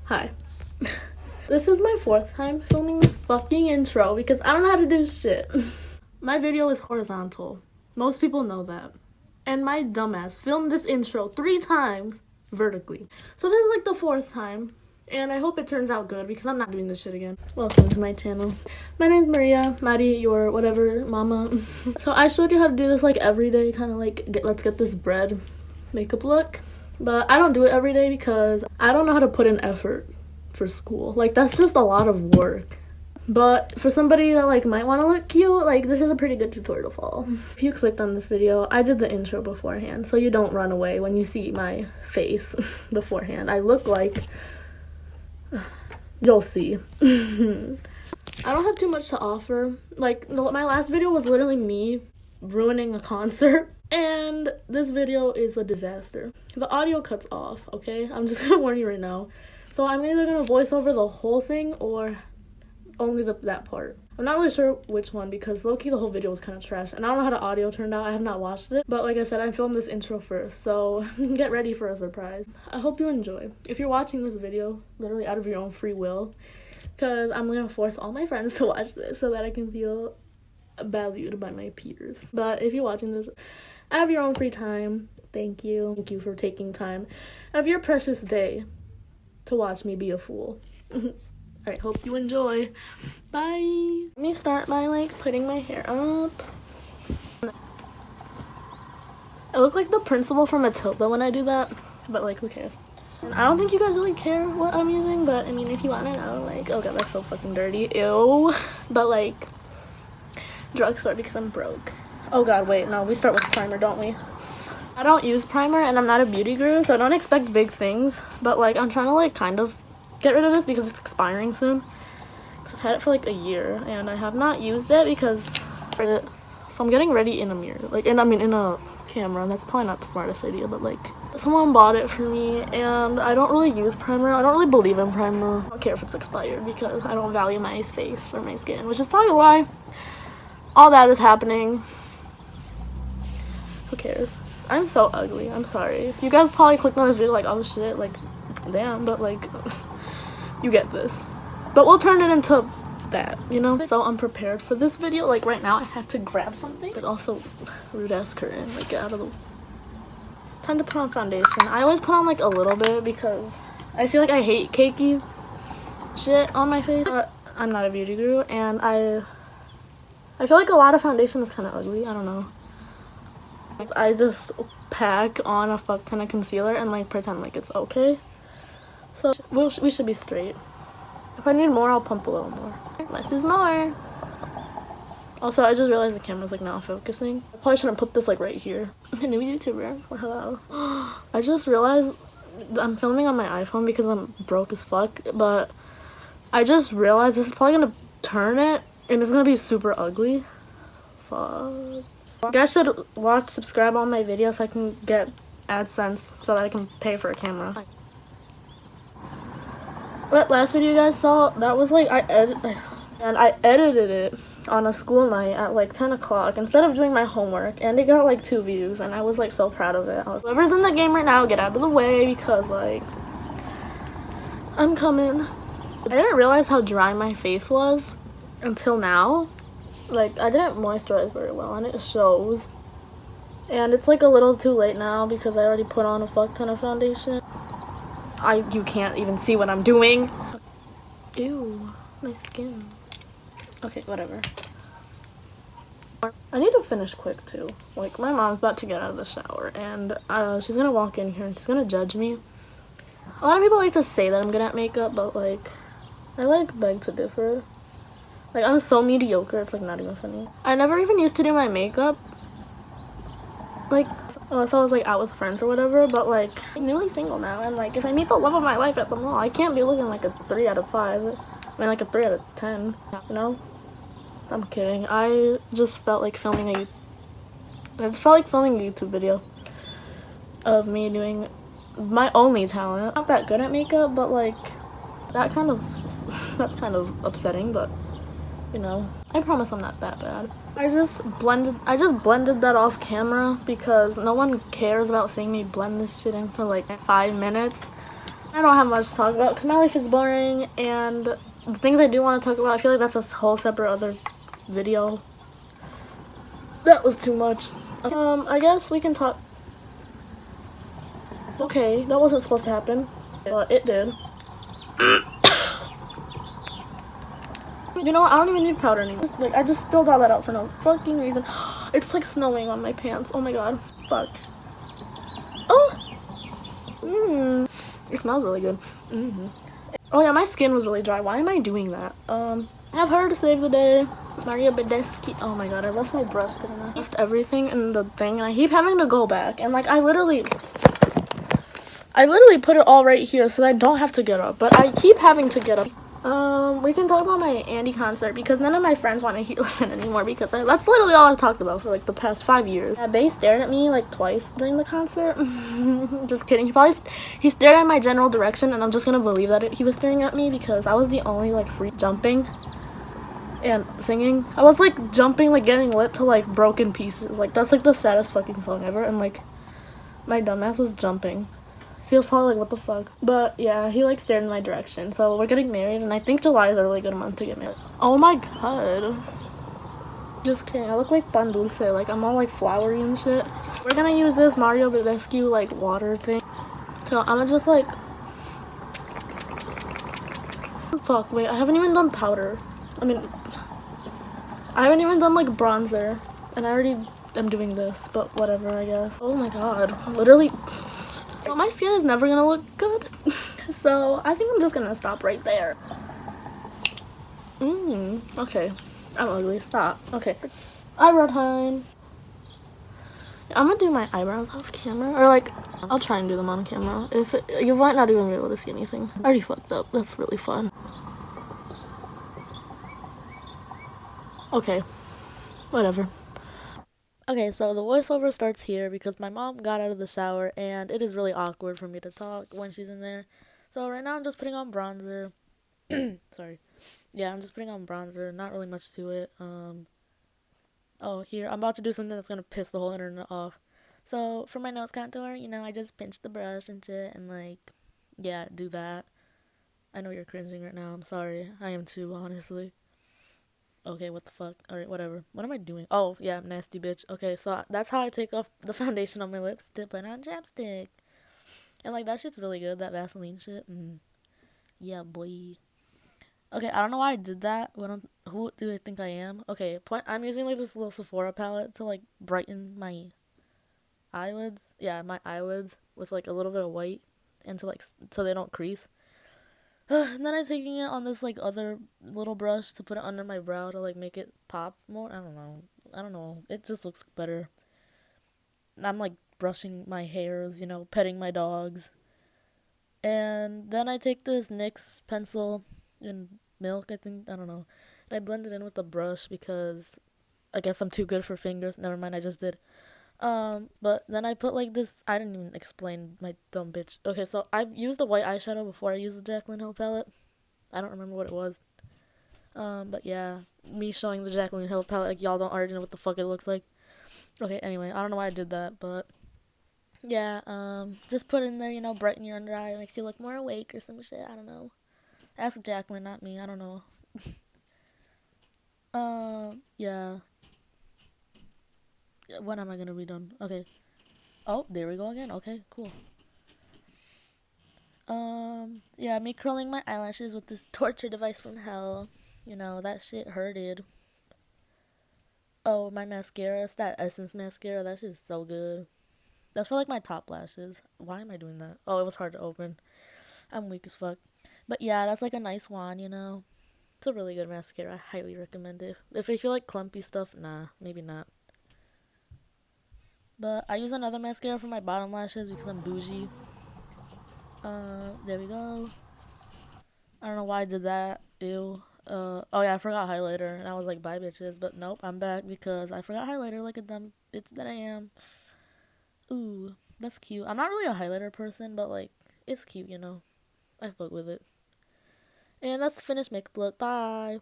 Hi. This is my 4th time filming this fucking intro because I don't know how to do shit. My video is horizontal. Most people know that. And my dumbass filmed this intro 3 times vertically. So this is like the 4th time. And I hope it turns out good because I'm not doing this shit again. Welcome to my channel. My name's Maria, Maddie, your whatever, mama. So I showed you how to do this like every day, kind of like let's get this bread makeup look. But I don't do it every day because I don't know how to put in effort for school. Like, that's just a lot of work. But for somebody that like might want to look cute, like this is a pretty good tutorial to follow. If you clicked on this video, I did the intro beforehand, so you don't run away when you see my face beforehand. I look like... You'll see. I don't have too much to offer. Like, my last video was literally me ruining a concert. And this video is a disaster. The audio cuts off, okay? I'm just gonna warn you right now. So I'm either gonna voice over the whole thing or only that part. I'm not really sure which one because low-key the whole video was kind of trash. And I don't know how the audio turned out. I have not watched it. But like I said, I filmed this intro first. So get ready for a surprise. I hope you enjoy. If you're watching this video, literally out of your own free will, because I'm gonna force all my friends to watch this so that I can feel valued by my peers. But if you're watching this out of your own free time, thank you. Thank you for taking time out of your precious day to watch me be a fool. Alright, hope you enjoy. Bye. Let me start by like putting my hair up. I look like the principal from Matilda when I do that, but like who cares? And I don't think you guys really care what I'm using, but I mean if you want to know, like, oh god, that's so fucking dirty. Ew. But like drugstore because I'm broke. Oh god, wait, no, we start with primer, don't we? I don't use primer and I'm not a beauty guru, so I don't expect big things, but like I'm trying to like kind of get rid of this because it's expiring soon. Cause I've had it for like a year and I have not used it because so I'm getting ready in a mirror, like, and I mean in a camera. That's probably not the smartest idea, but like someone bought it for me and I don't really use primer. I don't really believe in primer. I don't care if it's expired because I don't value my face or my skin, which is probably why all that is happening. Who cares? I'm so ugly. I'm sorry. You guys probably clicked on this video like, oh shit, like, damn, but like, you get this. But we'll turn it into that, you know? So unprepared for this video. Like, right now I have to grab something. But also, rude ass curtain. Like, get out of the... Time to put on foundation. I always put on like a little bit because I feel like I hate cakey shit on my face. But I'm not a beauty guru and I feel like a lot of foundation is kind of ugly. I don't know. I just pack on a fuck ton of concealer and like pretend like it's okay. So we should be straight. If I need more, I'll pump a little more. Less is more. Also, I just realized the camera's like not focusing. I probably shouldn't put this like right here. New YouTuber. Hello. I just realized I'm filming on my iPhone because I'm broke as fuck. But I just realized this is probably gonna turn it and it's gonna be super ugly. Fuck. You guys should subscribe on my videos so I can get AdSense so that I can pay for a camera. But last video you guys saw, that was like I edited it on a school night at like 10 o'clock instead of doing my homework, and it got like 2 views and I was like so proud of it. Whoever's in the game right now, get out of the way because like I'm coming. I didn't realize how dry my face was until now. Like, I didn't moisturize very well and it shows. And it's like a little too late now because I already put on a fuck ton of foundation. You can't even see what I'm doing. Ew, my skin. Okay, whatever. I need to finish quick too. Like, my mom's about to get out of the shower and she's gonna walk in here and she's gonna judge me. A lot of people like to say that I'm good at makeup, but like, I like beg to differ. Like, I'm so mediocre, it's like not even funny. I never even used to do my makeup, like, unless I was like out with friends or whatever, but like, I'm newly single now, and like, if I meet the love of my life at the mall, I can't be looking like a 3 out of 5. I mean, like a 3 out of 10, you know? I'm kidding. I just felt like filming a YouTube video of me doing my only talent. I'm not that good at makeup, but like, that's kind of upsetting, but you know, I promise I'm not that bad. I just blended that off camera because no one cares about seeing me blend this shit in for like 5 minutes. I don't have much to talk about because my life is boring, and the things I do want to talk about, I feel like that's a whole separate other video. That was too much. I guess we can talk. Okay, that wasn't supposed to happen, but it did. You know what? I don't even need powder anymore. Like, I just spilled all that out for no fucking reason. It's like snowing on my pants. Oh my god. Fuck. Oh! Mmm. It smells really good. Oh yeah, my skin was really dry. Why am I doing that? I have her to save the day. Maria Badescu. Oh my god, I left my brush, didn't I? Left everything in the thing, and I keep having to go back. And like, I literally put it all right here so that I don't have to get up. But I keep having to get up. We can talk about my Andy concert because none of my friends want to listen anymore because that's literally all I've talked about for like the past 5 years. Yeah, Bay stared at me like twice during the concert. Just kidding. He stared in my general direction, and I'm just gonna believe that he was staring at me because I was the only like free jumping and singing. I was like jumping, like getting lit to like Broken Pieces. Like that's like the saddest fucking song ever, and like my dumbass was jumping. He was probably like, what the fuck? But yeah, he like stared in my direction. So we're getting married, and I think July is a really good month to get married. Oh my god. Just kidding. I look like Pan Dulce. Like I'm all like flowery and shit. We're gonna use this Mario Badescu like water thing. So I'm gonna just like... Fuck, wait. I haven't even done powder. I haven't even done like bronzer. And I already am doing this. But whatever, I guess. Oh my god. Literally... Well, my skin is never gonna look good, so I think I'm just gonna stop right there. Okay. I'm ugly. Stop. Okay. Eyebrow time. I'm gonna do my eyebrows off camera, or like, I'll try and do them on camera. You might not even be able to see anything. I already fucked up. That's really fun. Okay. Whatever. Okay, so the voiceover starts here because my mom got out of the shower and it is really awkward for me to talk when she's in there. So right now I'm just putting on bronzer. Sorry. Yeah, I'm just putting on bronzer. Not really much to it. Oh, here. I'm about to do something that's going to piss the whole internet off. So for my nose contour, I just pinch the brush and shit and like, yeah, do that. I know you're cringing right now. I'm sorry. I am too, honestly. Okay, what the fuck? Alright, whatever. What am I doing? Oh, yeah, nasty bitch. Okay, so that's how I take off the foundation on my lips to put on chapstick. And, like, that shit's really good, that Vaseline shit. Yeah, boy. Okay, I don't know why I did that. Who do I think I am? Okay, I'm using, like, this little Sephora palette to, like, brighten my eyelids. Yeah, my eyelids with, like, a little bit of white. And to, like, so they don't crease. And then I'm taking it on this like other little brush to put it under my brow to like make it pop more. I don't know. It just looks better. I'm like brushing my hairs, petting my dogs. And then I take this NYX pencil in milk, I think. I don't know. And I blend it in with a brush because I guess I'm too good for fingers. Never mind, I just did. But then I put like this. I didn't even explain, my dumb bitch. Okay, so I've used a white eyeshadow before I used the Jaclyn Hill palette. I don't remember what it was. But yeah, me showing the Jaclyn Hill palette, like y'all don't already know what the fuck it looks like. Okay, anyway, I don't know why I did that, but yeah, just put it in there, brighten your under eye, makes you look more awake or some shit. I don't know. Ask Jaclyn, not me. I don't know. Yeah. When am I gonna be done? Okay. Oh, there we go again. Okay, cool. Yeah, me curling my eyelashes with this torture device from hell. That shit hurted. Oh, my mascara. It's that Essence mascara. That shit's so good. That's for like my top lashes. Why am I doing that? Oh, it was hard to open. I'm weak as fuck. But yeah, that's like a nice wand. It's a really good mascara. I highly recommend it. If you feel like clumpy stuff, nah, maybe not. But I use another mascara for my bottom lashes because I'm bougie. There we go. I don't know why I did that. Ew. Oh yeah, I forgot highlighter, and I was like, bye bitches. But nope, I'm back because I forgot highlighter like a dumb bitch that I am. Ooh, that's cute. I'm not really a highlighter person, but like, it's cute, I fuck with it. And that's the finished makeup look. Bye.